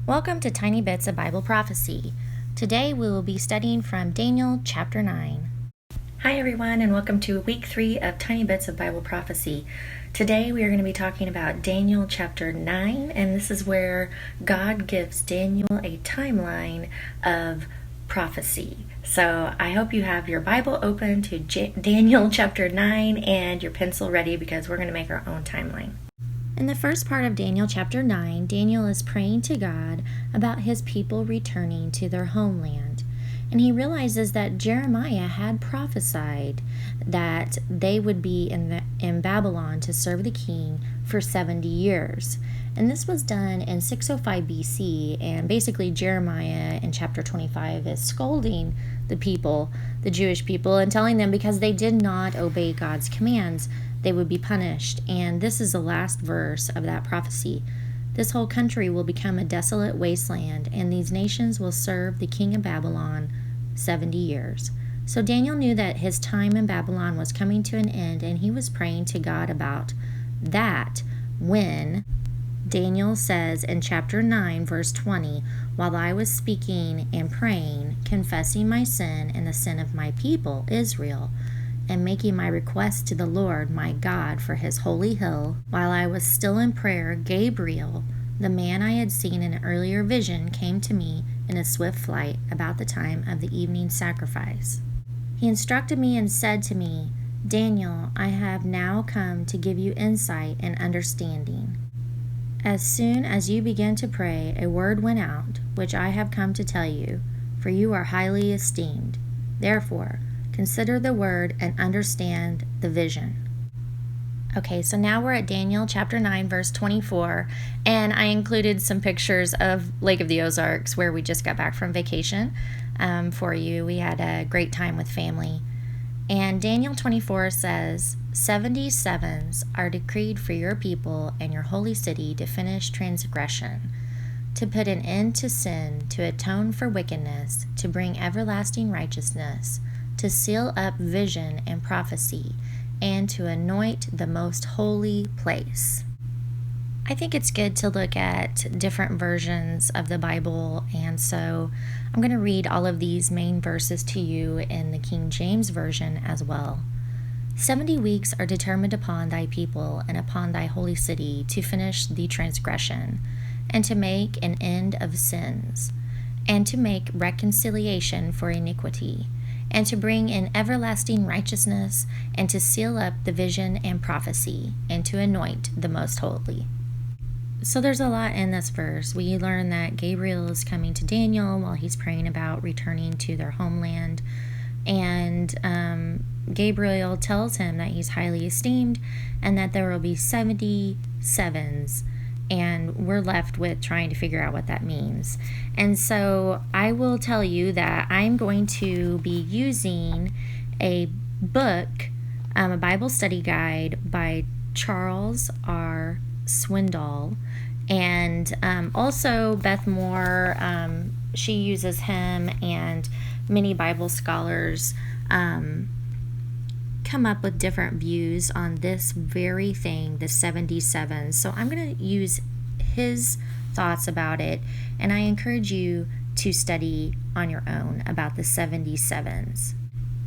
Welcome to Tiny Bits of Bible Prophecy. Today we will be studying from Daniel chapter 9. Hi everyone, and welcome to week 3 of Tiny Bits of Bible Prophecy. Today we are going to be talking about Daniel chapter 9, and this is where God gives Daniel a timeline of prophecy. So I hope you have your Bible open to Daniel chapter 9 and your pencil ready because we're going to make our own timeline. In the first part of Daniel chapter 9, Daniel is praying to God about his people returning to their homeland. And he realizes that Jeremiah had prophesied that they would be in Babylon to serve the king for 70 years. And this was done in 605 BC. And basically Jeremiah in chapter 25 is scolding the people, the Jewish people, and telling them because they did not obey God's commands, they would be punished. And this is the last verse of that prophecy. This whole country will become a desolate wasteland, and these nations will serve the king of Babylon 70 years. So Daniel knew that his time in Babylon was coming to an end, and he was praying to God about that when Daniel says in chapter 9, verse 20, "While I was speaking and praying, confessing my sin and the sin of my people, Israel, and making my request to the Lord my God for his holy hill, while I was still in prayer, Gabriel, the man I had seen in an earlier vision, came to me in a swift flight about the time of the evening sacrifice. He instructed me and said to me, 'Daniel, I have now come to give you insight and understanding. As soon as you began to pray, a word went out, which I have come to tell you, for you are highly esteemed. Therefore, consider the word and understand the vision.'" Okay, so now we're at Daniel chapter 9, verse 24, and I included some pictures of Lake of the Ozarks where we just got back from vacation for you. We had a great time with family. And Daniel 24 says, 77s are decreed for your people and your holy city to finish transgression, to put an end to sin, to atone for wickedness, to bring everlasting righteousness, to seal up vision and prophecy, and to anoint the most holy place. I think it's good to look at different versions of the Bible, and so I'm going to read all of these main verses to you in the King James Version as well. 70 weeks are determined upon thy people and upon thy holy city to finish the transgression, and to make an end of sins, and to make reconciliation for iniquity, and to bring in everlasting righteousness, and to seal up the vision and prophecy, and to anoint the most holy. So there's a lot in this verse. We learn that Gabriel is coming to Daniel while he's praying about returning to their homeland. And Gabriel tells him that he's highly esteemed and that there will be 77s. And we're left with trying to figure out what that means. And so I will tell you that I'm going to be using a book, a Bible study guide by Charles R. Swindoll, and also Beth Moore. She uses him, and many Bible scholars come up with different views on this very thing, the 77. So I'm going to use his thoughts about it, and I encourage you to study on your own about the 77s.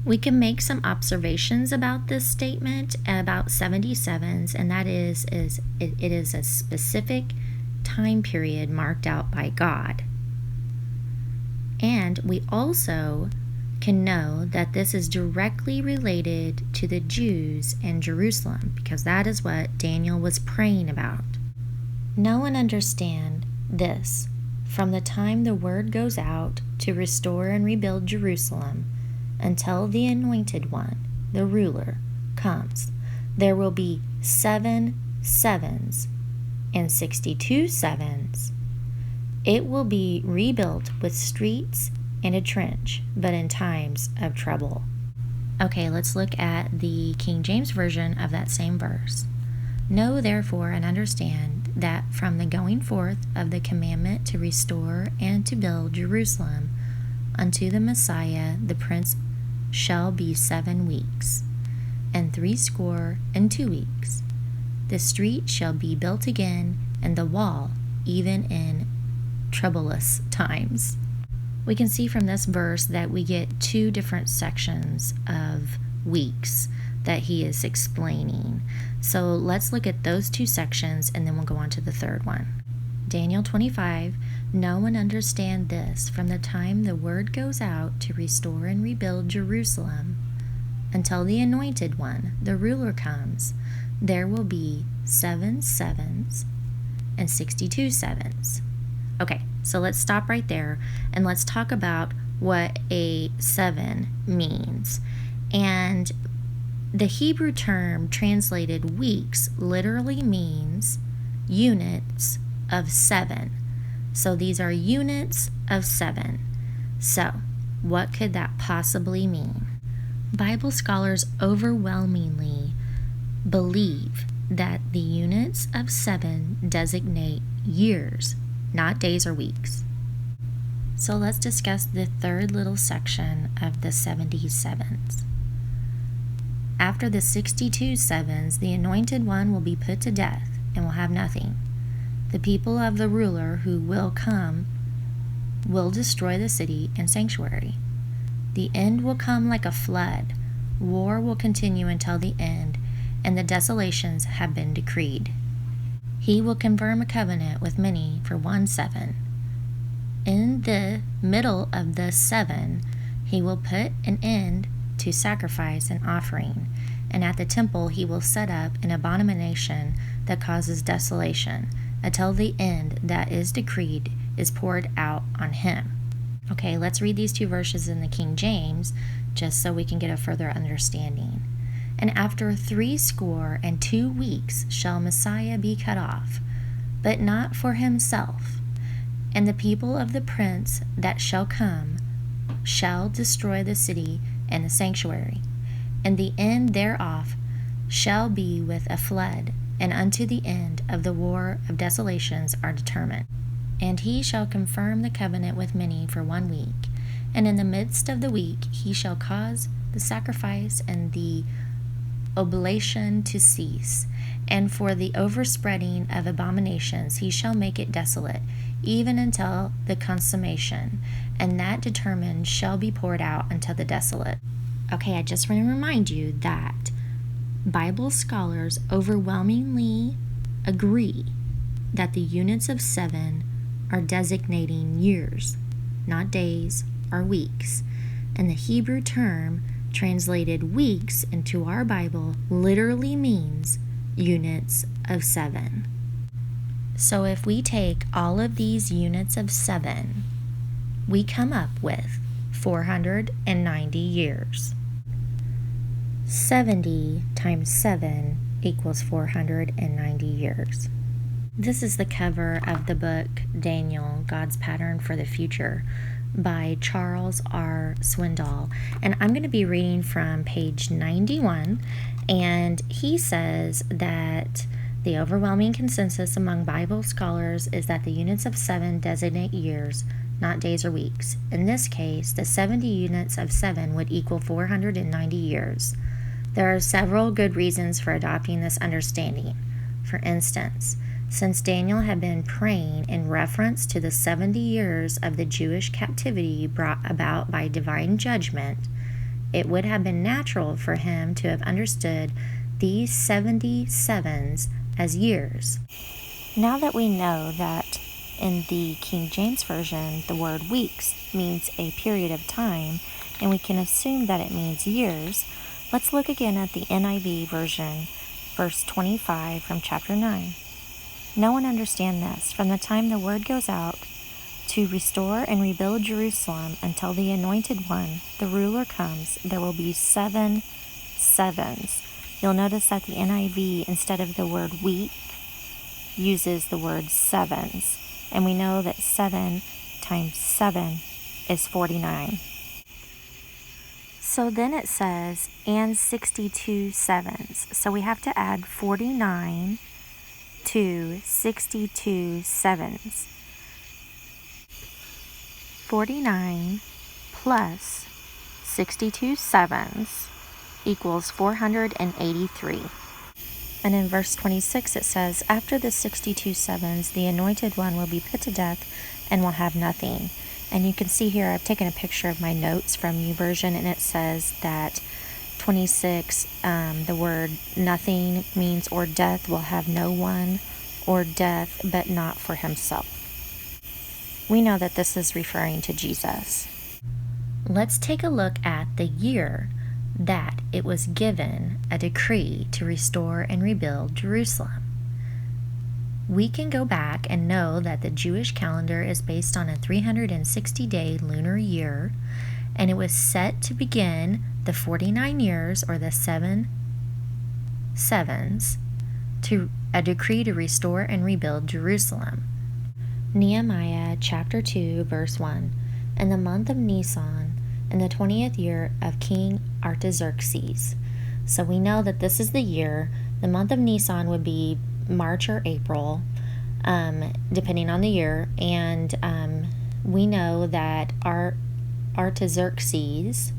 We can make some observations about this statement about 77s, and that is it is a specific time period marked out by God. And we also can know that this is directly related to the Jews and Jerusalem, because that is what Daniel was praying about. Know and understand this: from the time the word goes out to restore and rebuild Jerusalem until the anointed one, the ruler, comes, there will be 7 sevens and 62 sevens. It will be rebuilt with streets and a trench, but in times of trouble. Okay, let's look at the King James Version of that same verse. Know therefore and understand that from the going forth of the commandment to restore and to build Jerusalem unto the Messiah the Prince shall be 7 weeks, and 62 weeks. The street shall be built again, and the wall even in troublous times. We can see from this verse that we get two different sections of weeks that he is explaining. So let's look at those two sections and then we'll go on to the third one. Daniel 25, know and understand this, from the time the word goes out to restore and rebuild Jerusalem until the Anointed One, the ruler, comes, there will be 7 sevens and 62 sevens. Okay, so let's stop right there and let's talk about what a 7 means. And the Hebrew term translated weeks literally means units of 7. So these are units of 7. So what could that possibly mean? Bible scholars overwhelmingly believe that the units of 7 designate years, not days or weeks. So let's discuss the third little section of the 70 sevens. After the 62 sevens, the Anointed One will be put to death and will have nothing. The people of the ruler who will come will destroy the city and sanctuary. The end will come like a flood. War will continue until the end, and the desolations have been decreed. He will confirm a covenant with many for 1 7. In the middle of the 7, he will put an end to sacrifice and offering, and at the temple he will set up an abomination that causes desolation, until the end that is decreed is poured out on him. Okay, let's read these two verses in the King James, just so we can get a further understanding. And after 62 weeks shall Messiah be cut off, but not for himself. And the people of the prince that shall come shall destroy the city and the sanctuary, and the end thereof shall be with a flood, and unto the end of the war of desolations are determined. And he shall confirm the covenant with many for 1 week, and in the midst of the week he shall cause the sacrifice and the oblation to cease, and for the overspreading of abominations he shall make it desolate, even until the consummation, and that determined shall be poured out unto the desolate. Okay, I just want to remind you that Bible scholars overwhelmingly agree that the units of 7 are designating years, not days or weeks, and the Hebrew term translated weeks into our Bible literally means units of 7. So if we take all of these units of 7, we come up with 490 years. 70 times 7 equals 490 years. This is the cover of the book Daniel, God's Pattern for the Future by Charles R. Swindoll. And I'm going to be reading from page 91. And he says that the overwhelming consensus among Bible scholars is that the units of 7 designate years, not days or weeks. In this case, the 70 units of 7 would equal 490 years. There are several good reasons for adopting this understanding. For instance, since Daniel had been praying in reference to the 70 years of the Jewish captivity brought about by divine judgment, it would have been natural for him to have understood these 70 sevens as years. Now that we know that in the King James Version the word weeks means a period of time, and we can assume that it means years, let's look again at the NIV version, verse 25 from chapter 9. Know and understand this, from the time the word goes out to restore and rebuild Jerusalem until the Anointed One, the ruler, comes, there will be 7 sevens. You'll notice that the NIV, instead of the word week, uses the word sevens. And we know that 7 times 7 is 49. So then it says, and 62 sevens. So we have to add 49 to 62 sevens. 49 plus 62 sevens equals 483. And in verse 26 it says, "After the 62 sevens, the anointed one will be put to death and will have nothing." And you can see here, I've taken a picture of my notes from YouVersion, and it says that 26, the word nothing means, or death will have no one, or death but not for himself. We know that this is referring to Jesus. Let's take a look at the year that it was given a decree to restore and rebuild Jerusalem. We can go back and know that the Jewish calendar is based on a 360-day lunar year, and it was set to begin the 49 years, or the 7 sevens, to a decree to restore and rebuild Jerusalem. Nehemiah chapter 2, verse 1. "In the month of Nisan, in the 20th year of King Artaxerxes." So we know that this is the year. The month of Nisan would be March or April, depending on the year. And we know that Artaxerxes,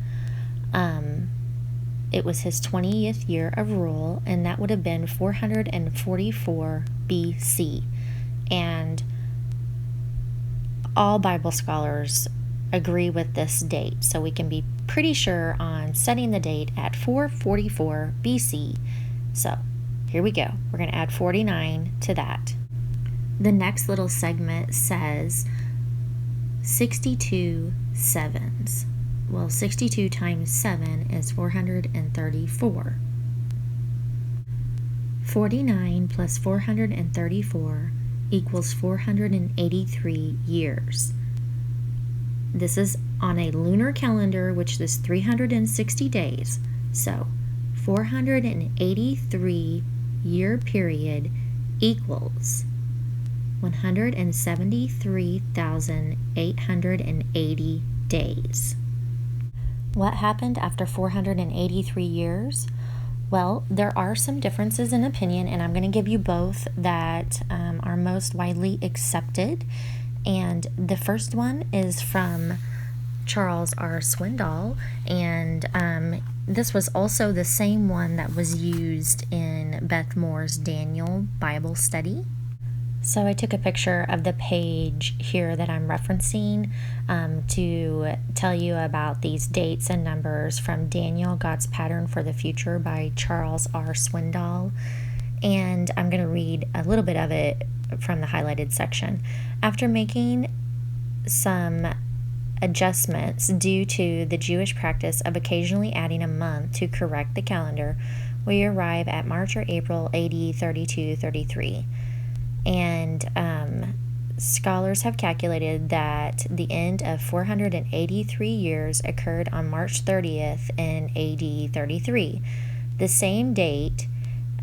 it was his 20th year of rule, and that would have been 444 BC. And all Bible scholars agree with this date, so we can be pretty sure on setting the date at 444 BC. So here we go. We're going to add 49 to that. The next little segment says 62 sevens. Well, 62 times 7 is 434. 49 plus 434 equals 483 years. This is on a lunar calendar, which is 360 days. So 483 year period equals 173,880 days. What happened after 483 years? Well, there are some differences in opinion, and I'm going to give you both that are most widely accepted. And the first one is from Charles R. Swindoll, and this was also the same one that was used in Beth Moore's Daniel Bible study. So I took a picture of the page here that I'm referencing to tell you about these dates and numbers from Daniel, God's Pattern for the Future by Charles R. Swindoll. And I'm going to read a little bit of it from the highlighted section. "After making some adjustments due to the Jewish practice of occasionally adding a month to correct the calendar, we arrive at March or April AD 3233. And scholars have calculated that the end of 483 years occurred on March 30th in AD 33, the same date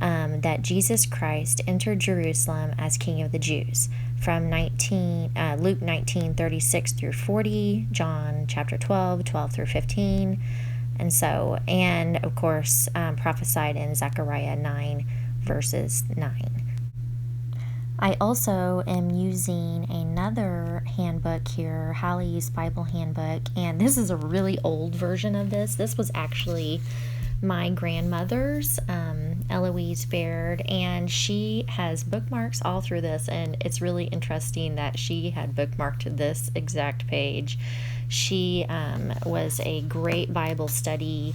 that Jesus Christ entered Jerusalem as King of the Jews, from Luke 19:36 through 40, John chapter 12 through 15, and of course prophesied in Zechariah 9 verses 9. I also am using another handbook here, Hallie's Bible Handbook, and this is a really old version of this. This was actually my grandmother's, Eloise Baird, and she has bookmarks all through this, and it's really interesting that she had bookmarked this exact page. She was a great Bible study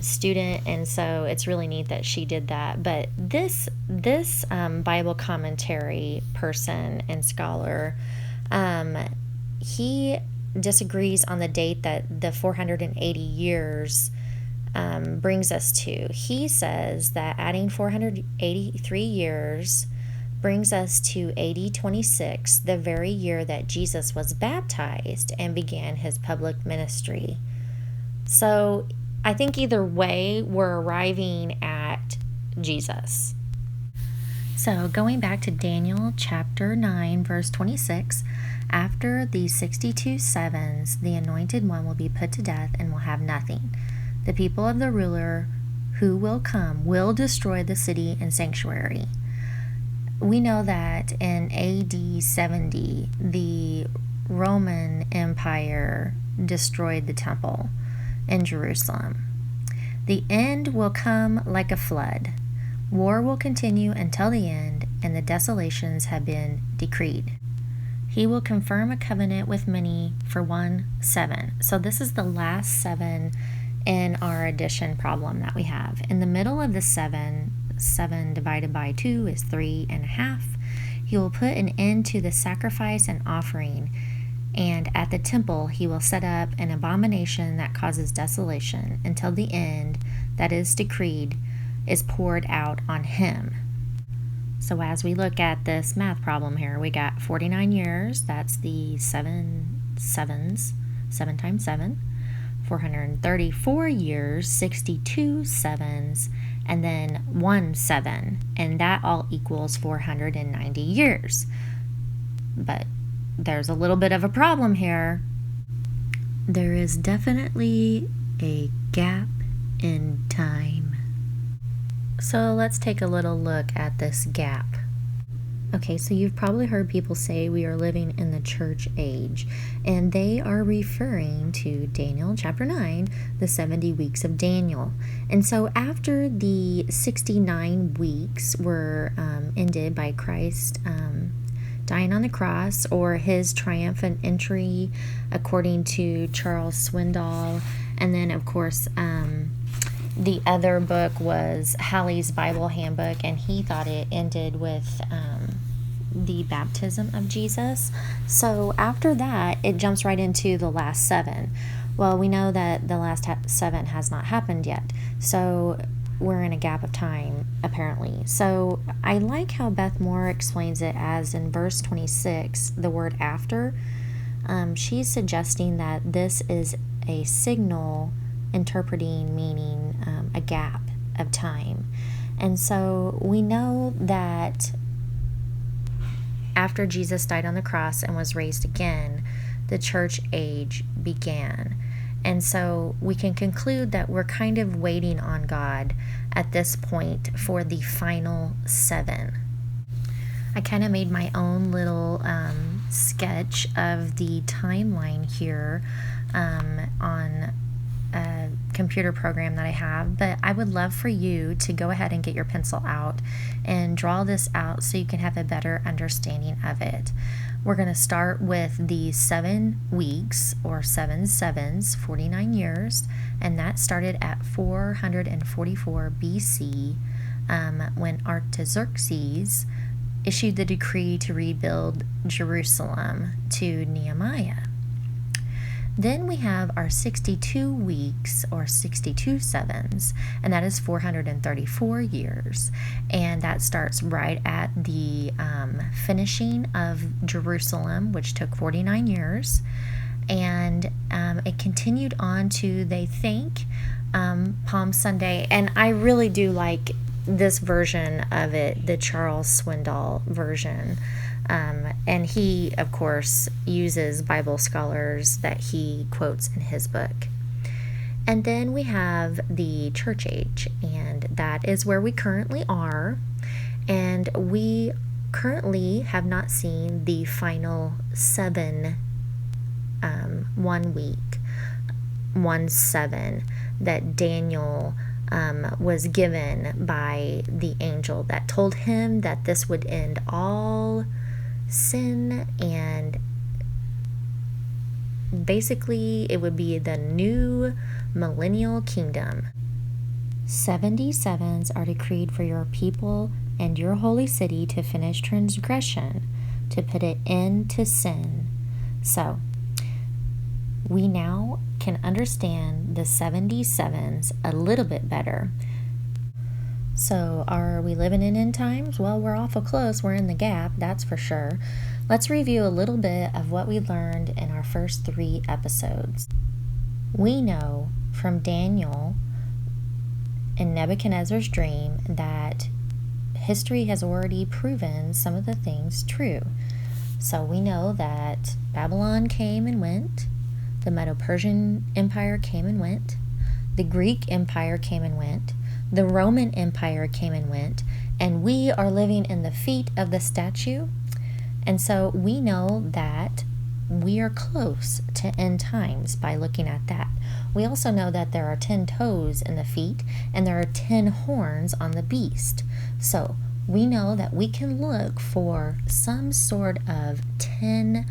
student, and so it's really neat that she did that. But this Bible commentary person and scholar, he disagrees on the date that the 480 years brings us to. He says that adding 483 years brings us to AD 26, the very year that Jesus was baptized and began his public ministry. So I think either way, we're arriving at Jesus. So going back to Daniel chapter 9, verse 26, "After these 62 sevens, the anointed one will be put to death and will have nothing. The people of the ruler who will come will destroy the city and sanctuary." We know that in AD 70, the Roman Empire destroyed the temple in Jerusalem. "The end will come like a flood. War will continue until the end, and the desolations have been decreed. He will confirm a covenant with many for 1/7. So this is the last 7 in our addition problem that we have. In the middle of the 7 divided by 2 is 3.5. He will put an end to the sacrifice and offering, and at the temple he will set up an abomination that causes desolation until the end that is decreed is poured out on him. So as we look at this math problem here, we got 49 years, that's the 7 sevens, 7 times 7, 434 years, 62 sevens, and then 1/7, and that all equals 490 years. But there's a little bit of a problem here. There is definitely a gap in time. So let's take a little look at this gap. Okay, so you've probably heard people say we are living in the church age, and they are referring to Daniel chapter 9, the 70 weeks of Daniel. And so after the 69 weeks were ended by Christ dying on the cross, or his triumphant entry according to Charles Swindoll, and then of course the other book was Halley's Bible Handbook, and he thought it ended with the baptism of Jesus. So after that, it jumps right into the last 7. Well, we know that the last 7 has not happened yet, so we're in a gap of time, apparently. So I like how Beth Moore explains it as in verse 26, the word after. She's suggesting that this is a signal interpreting, meaning a gap of time. And so we know that after Jesus died on the cross and was raised again, the church age began. And so we can conclude that we're kind of waiting on God at this point for the final 7. I kind of made my own little sketch of the timeline here on a computer program that I have, but I would love for you to go ahead and get your pencil out and draw this out so you can have a better understanding of it. We're going to start with the 7 weeks, or 7 sevens, 49 years, and that started at 444 BC when Artaxerxes issued the decree to rebuild Jerusalem to Nehemiah. Then we have our 62 weeks, or 62 sevens, and that is 434 years. And that starts right at the finishing of Jerusalem, which took 49 years. And it continued on to, they think, Palm Sunday. And I really do like this version of it, the Charles Swindoll version. And he, of course, uses Bible scholars that he quotes in his book. And then we have the church age, and that is where we currently are. And we currently have not seen the final 7 1 week, 1/7 that Daniel was given by the angel that told him that this would end all sin, and basically it would be the new millennial kingdom. 70 sevens are decreed for your people and your holy city to finish transgression, to put an end to sin. So we now can understand the 70 sevens a little bit better. So are we living in end times? Well, we're awful close. We're in the gap, that's for sure. Let's review a little bit of what we learned in our first 3 episodes. We know from Daniel and Nebuchadnezzar's dream that history has already proven some of the things true. So we know that Babylon came and went, the Medo-Persian Empire came and went, the Greek Empire came and went, the Roman Empire came and went, and we are living in the feet of the statue. And so we know that we are close to end times by looking at that. We also know that there are 10 toes in the feet and there are 10 horns on the beast. So we know that we can look for some sort of 10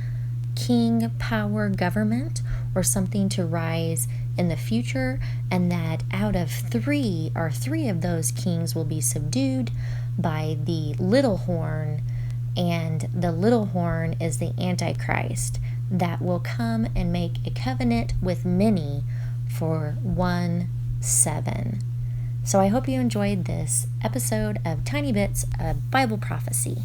king power government or something to rise in the future, and that out of three of those kings will be subdued by the little horn, and the little horn is the Antichrist that will come and make a covenant with many for 1/7. So I hope you enjoyed this episode of Tiny Bits of Bible Prophecy.